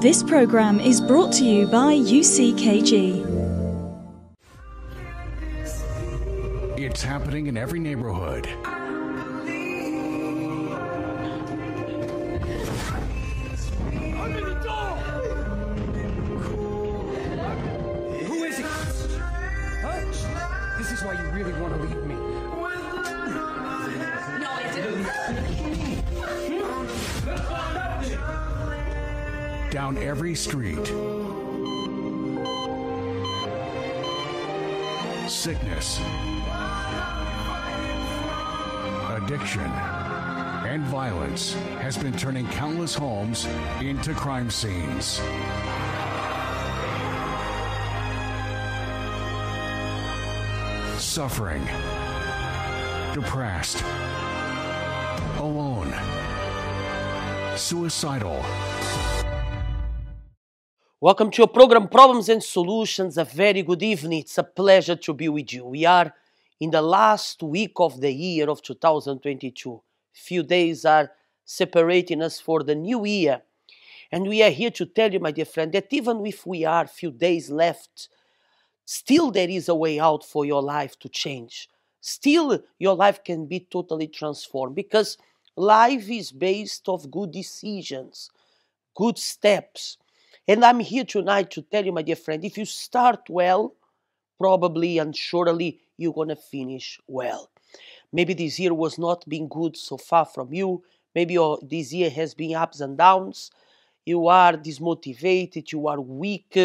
This program is brought to you by UCKG. It's happening in every neighborhood. Open the door! Who is he? Huh? This is why you really want to leave me. No, I didn't. Down every street. Sickness. Addiction. And violence has been turning countless homes into crime scenes. Suffering. Depressed. Alone. Suicidal. Welcome to your program, Problems and Solutions. A very good evening. It's a pleasure to be with you. We are in the last week of the year of 2022. Few days are separating us for the new year. And we are here to tell you, my dear friend, that even if we are few days left, still there is a way out for your life to change. Still your life can be totally transformed because life is based on good decisions, good steps. And I'm here tonight to tell you, my dear friend, if you start well, probably and surely you're going to finish well. Maybe this year was not being good so far from you. Maybe this year has been ups and downs. You are dismotivated, you are weak,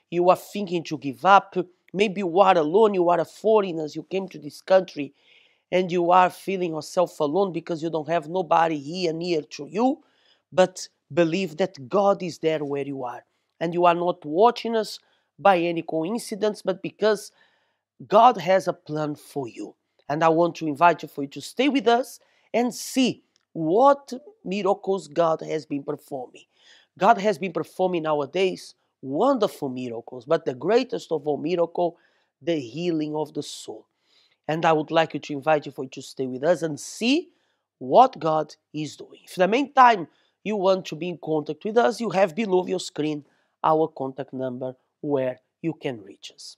you are thinking to give up. Maybe you are alone, you are a foreigner, you came to this country and you are feeling yourself alone because you don't have nobody here near to you. But believe that God is there where you are. And you are not watching us by any coincidence, but because God has a plan for you. And I want to invite you for you to stay with us and see what miracles God has been performing. God has been performing nowadays wonderful miracles, but the greatest of all miracle, the healing of the soul. And I would like you to invite you for you to stay with us and see what God is doing. If in the meantime you want to be in contact with us, you have below your screen our contact number where you can reach us.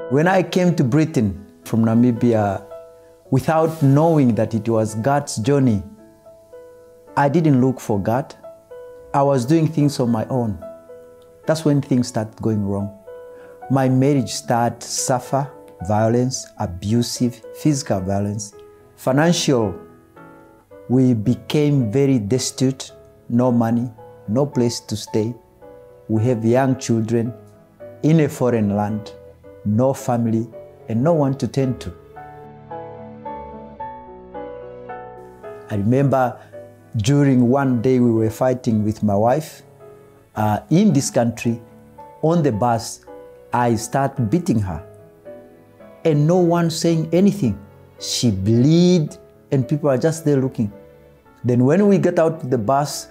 When I came to Britain from Namibia, without knowing that it was God's journey, I didn't look for God. I was doing things on my own. That's when things started going wrong. My marriage started to suffer violence, abusive, physical violence, financial. We became very destitute, no money, no place to stay. We have young children in a foreign land, no family, and no one to tend to. I remember during one day we were fighting with my wife in this country. On the bus, I started beating her. And no one saying anything. She bleed and people are just there looking. Then when we get out of the bus,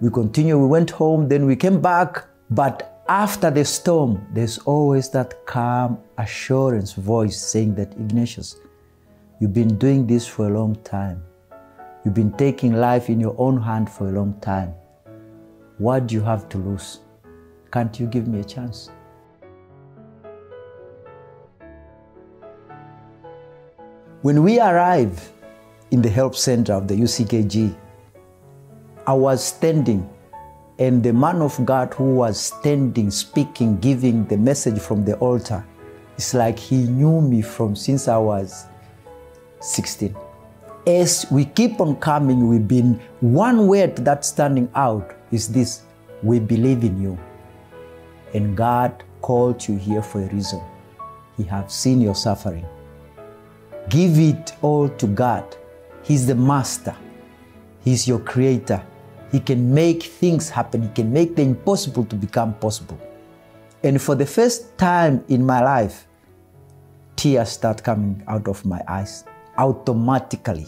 we continue, we went home, then we came back. But after the storm, there's always that calm assurance voice saying that, Ignatius, you've been doing this for a long time. You've been taking life in your own hand for a long time. What do you have to lose? Can't you give me a chance? When we arrived in the help center of the UCKG, I was standing, and the man of God who was standing, speaking, giving the message from the altar, it's like he knew me from since I was 16. As we keep on coming, we've been, one word that's standing out is this: we believe in you. And God called you here for a reason. He has seen your suffering. Give it all to God. He's the master. He's your creator. He can make things happen. He can make the impossible to become possible. And for the first time in my life, tears start coming out of my eyes automatically.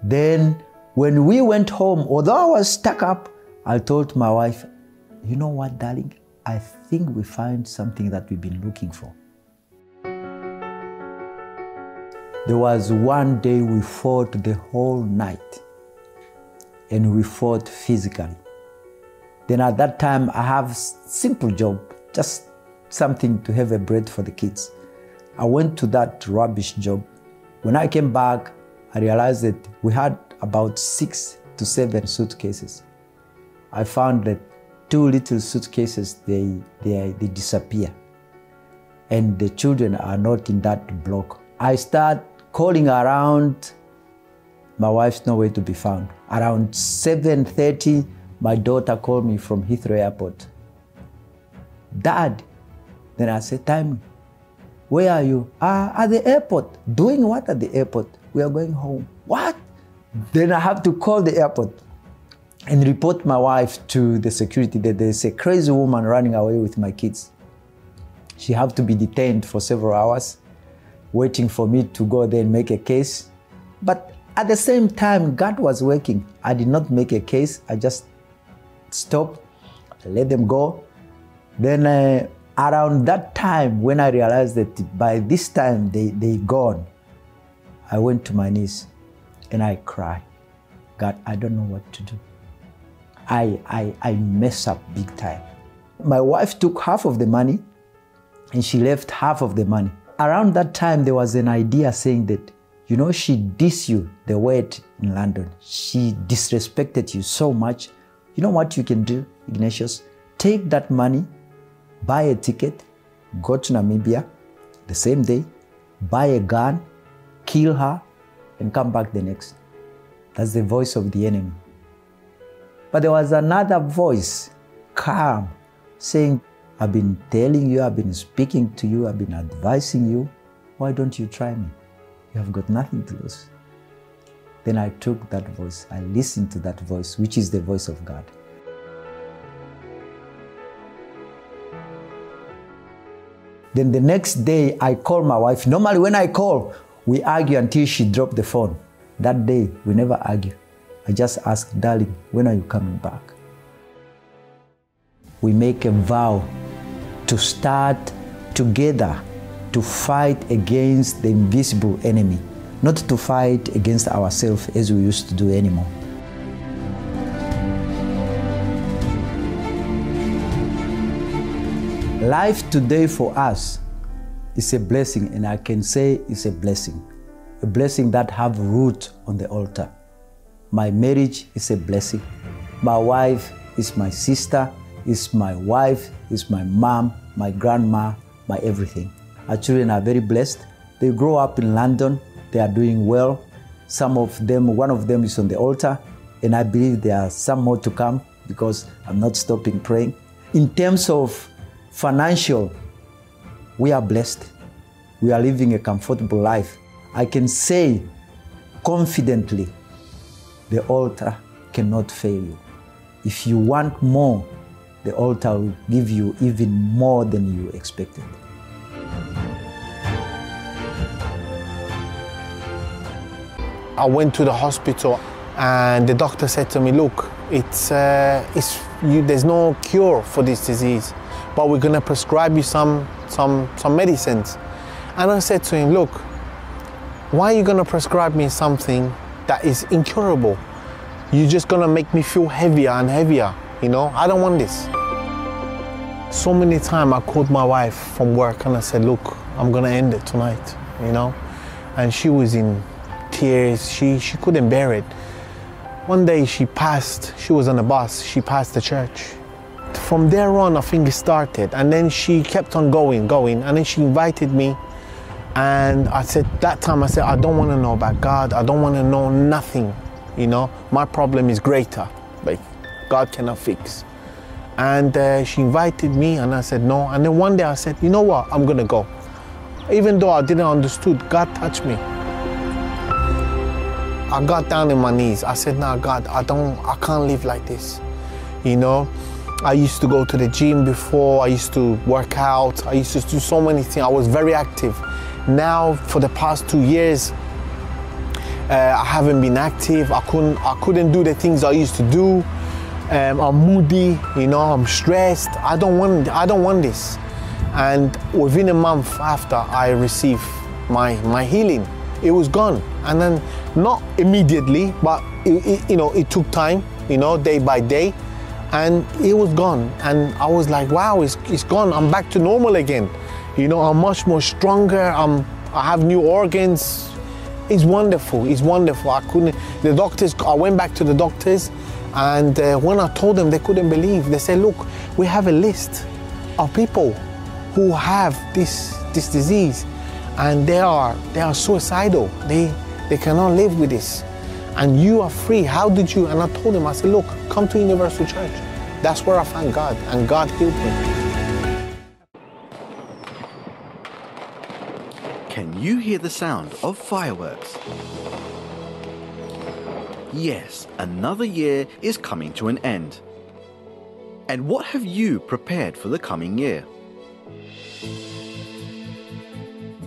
Then when we went home, although I was stuck up, I told my wife, you know what, darling? I think we found something that we've been looking for. There was one day we fought the whole night. and we fought physically. Then at that time, I have simple job, just something to have a bread for the kids. I went to that rubbish job. When I came back, I realized that we had about 6 to 7 suitcases. I found that 2 little suitcases, they disappear. And the children are not in that block. I start calling around. My wife's nowhere to be found. Around 7:30, my daughter called me from Heathrow Airport. Dad. Then I said, Timmy, where are you? At the airport. Doing what at the airport? We are going home. What? Then I have to call the airport and report my wife to the security that there's a crazy woman running away with my kids. She had to be detained for several hours, waiting for me to go there and make a case. But at the same time, God was working. I did not make a case. I just stopped, let them go. Then around that time, when I realized that by this time they gone, I went to my knees and I cried. God, I don't know what to do. I mess up big time. My wife took half of the money and she left half of the money. Around that time, there was an idea saying that, you know, she dissed you, the word in London. She disrespected you so much. You know what you can do, Ignatius? Take that money, buy a ticket, go to Namibia the same day, buy a gun, kill her, and come back the next. That's the voice of the enemy. But there was another voice, calm, saying, I've been telling you, I've been speaking to you, I've been advising you. Why don't you try me? You have got nothing to lose. Then I took that voice. I listened to that voice, which is the voice of God. Then the next day, I called my wife. Normally, when I call, we argue until she dropped the phone. That day, we never argue. I just asked, darling, when are you coming back? We make a vow to start together to fight against the invisible enemy, not to fight against ourselves as we used to do anymore. Life today for us is a blessing, and I can say it's a blessing that have root on the altar. My marriage is a blessing. My wife is my sister, is my wife, is my mom, my grandma, my everything. Our children are very blessed. They grow up in London. They are doing well. Some of them, one of them is on the altar, and I believe there are some more to come because I'm not stopping praying. In terms of financial, we are blessed. We are living a comfortable life. I can say confidently, the altar cannot fail you. If you want more, the altar will give you even more than you expected. I went to the hospital and the doctor said to me, look, there's no cure for this disease, but we're gonna prescribe you some medicines. And I said to him, look, why are you gonna prescribe me something that is incurable? You're just gonna make me feel heavier and heavier, you know? I don't want this. So many times I called my wife from work and I said, look, I'm gonna end it tonight, you know? And she was in tears, she couldn't bear it. One day she was on a bus, she passed the church. From there on, I think it started, and then she kept on going, and then she invited me, and I said, I don't want to know about God, I don't want to know nothing, you know, my problem is greater, but God cannot fix. And she invited me, and I said no, and then one day I said, you know what, I'm gonna go. Even though I didn't understand, God touched me. I got down on my knees. I said, nah, God, I can't live like this. You know, I used to go to the gym before, I used to work out, I used to do so many things. I was very active. Now, for the past 2 years, I haven't been active. I couldn't do the things I used to do. I'm moody, you know, I'm stressed. I don't want this. And within a month after, I received my healing. it was gone. And then not immediately, but it took time, day by day, and it was gone. And I was like, wow, it's gone. I'm back to normal again. I'm much more stronger. I have new organs. It's wonderful. It's wonderful. I went back to the doctors, and when I told them, they couldn't believe. They said, look, we have a list of people who have this disease, and they are suicidal. They cannot live with this, and you are free. How did you? And I told them, I said, look, come to Universal Church. That's where I found God, and God healed me. Can you hear the sound of fireworks? Yes, another year is coming to an end. And what have you prepared for the coming year?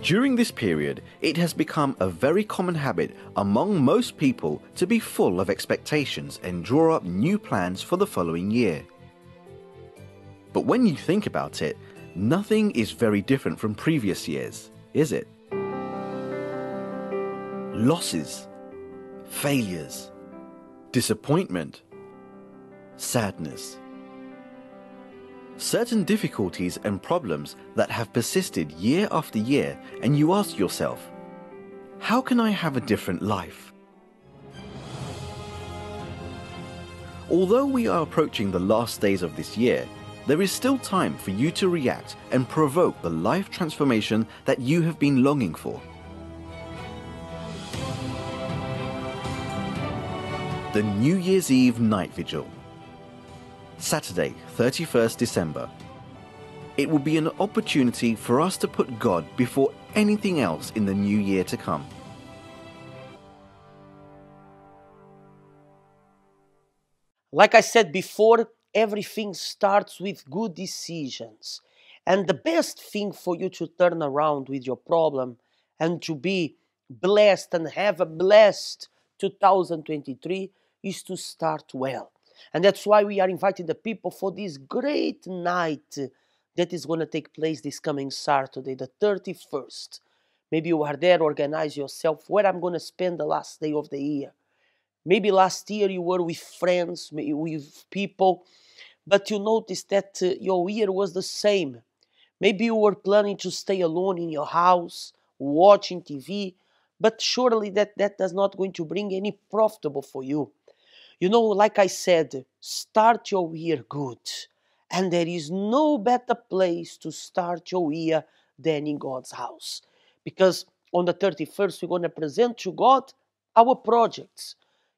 During this period, it has become a very common habit among most people to be full of expectations and draw up new plans for the following year. But when you think about it, nothing is very different from previous years, is it? Losses, failures, disappointment, sadness. Certain difficulties and problems that have persisted year after year, and you ask yourself, how can I have a different life? Although we are approaching the last days of this year, there is still time for you to react and provoke the life transformation that you have been longing for. The New Year's Eve Night Vigil. Saturday, 31st December. It will be an opportunity for us to put God before anything else in the new year to come. Like I said before, everything starts with good decisions. And the best thing for you to turn around with your problem and to be blessed and have a blessed 2023 is to start well. And that's why we are inviting the people for this great night that is going to take place this coming Saturday, the 31st. Maybe you are there, organize yourself, where I'm going to spend the last day of the year. Maybe last year you were with friends, with people, but you noticed that your year was the same. Maybe you were planning to stay alone in your house, watching TV, but surely that does not going to bring any profitable for you. Like I said, start your year good. And there is no better place to start your year than in God's house. Because on the 31st, we're going to present to God our projects.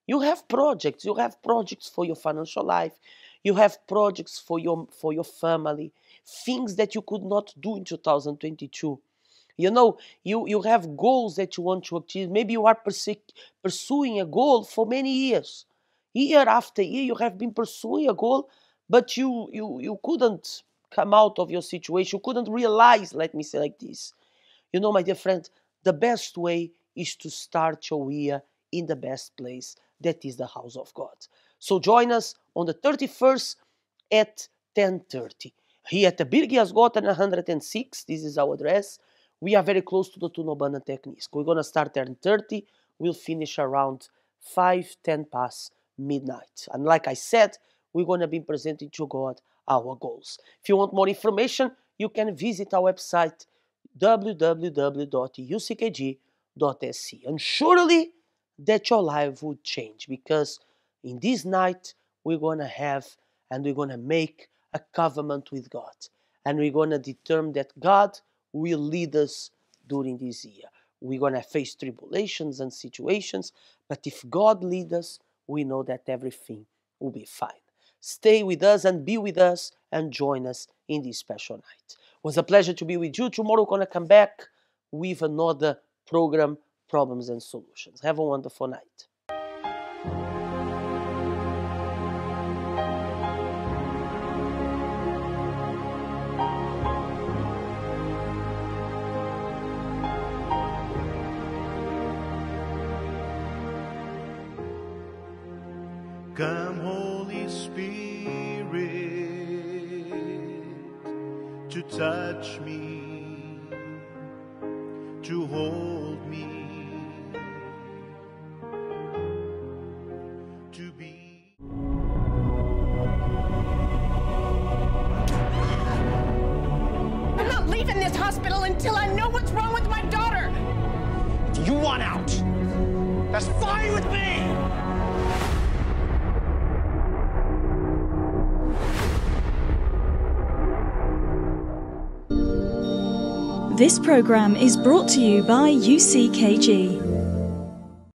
You have projects. You have projects for your financial life. You have projects for your family. Things that you could not do in 2022. You have goals that you want to achieve. Maybe you are pursuing a goal for many years. Year after year, you have been pursuing a goal, but you couldn't come out of your situation. You couldn't realize, let me say like this. My dear friend, the best way is to start your year in the best place. That is the house of God. So join us on the 31st at 10:30. Here at the Birgiasgatan 106, this is our address. We are very close to the Tunnelbana Teknisk. We're going to start at 10:30. We'll finish around 10 past midnight. And like I said, we're going to be presenting to God our goals. If you want more information, you can visit our website www.uckg.sc. And surely that your life would change, because in this night we're going to have and we're going to make a covenant with God. And we're going to determine that God will lead us during this year. We're going to face tribulations and situations, but if God leads us, we know that everything will be fine. Stay with us and be with us and join us in this special night. It was a pleasure to be with you. Tomorrow we're going to come back with another program, Problems and Solutions. Have a wonderful night. Come, Holy Spirit, to touch me, to hold me, to be. I'm not leaving this hospital until I know what's wrong with my daughter. If you want out, that's fine with me. This program is brought to you by UCKG.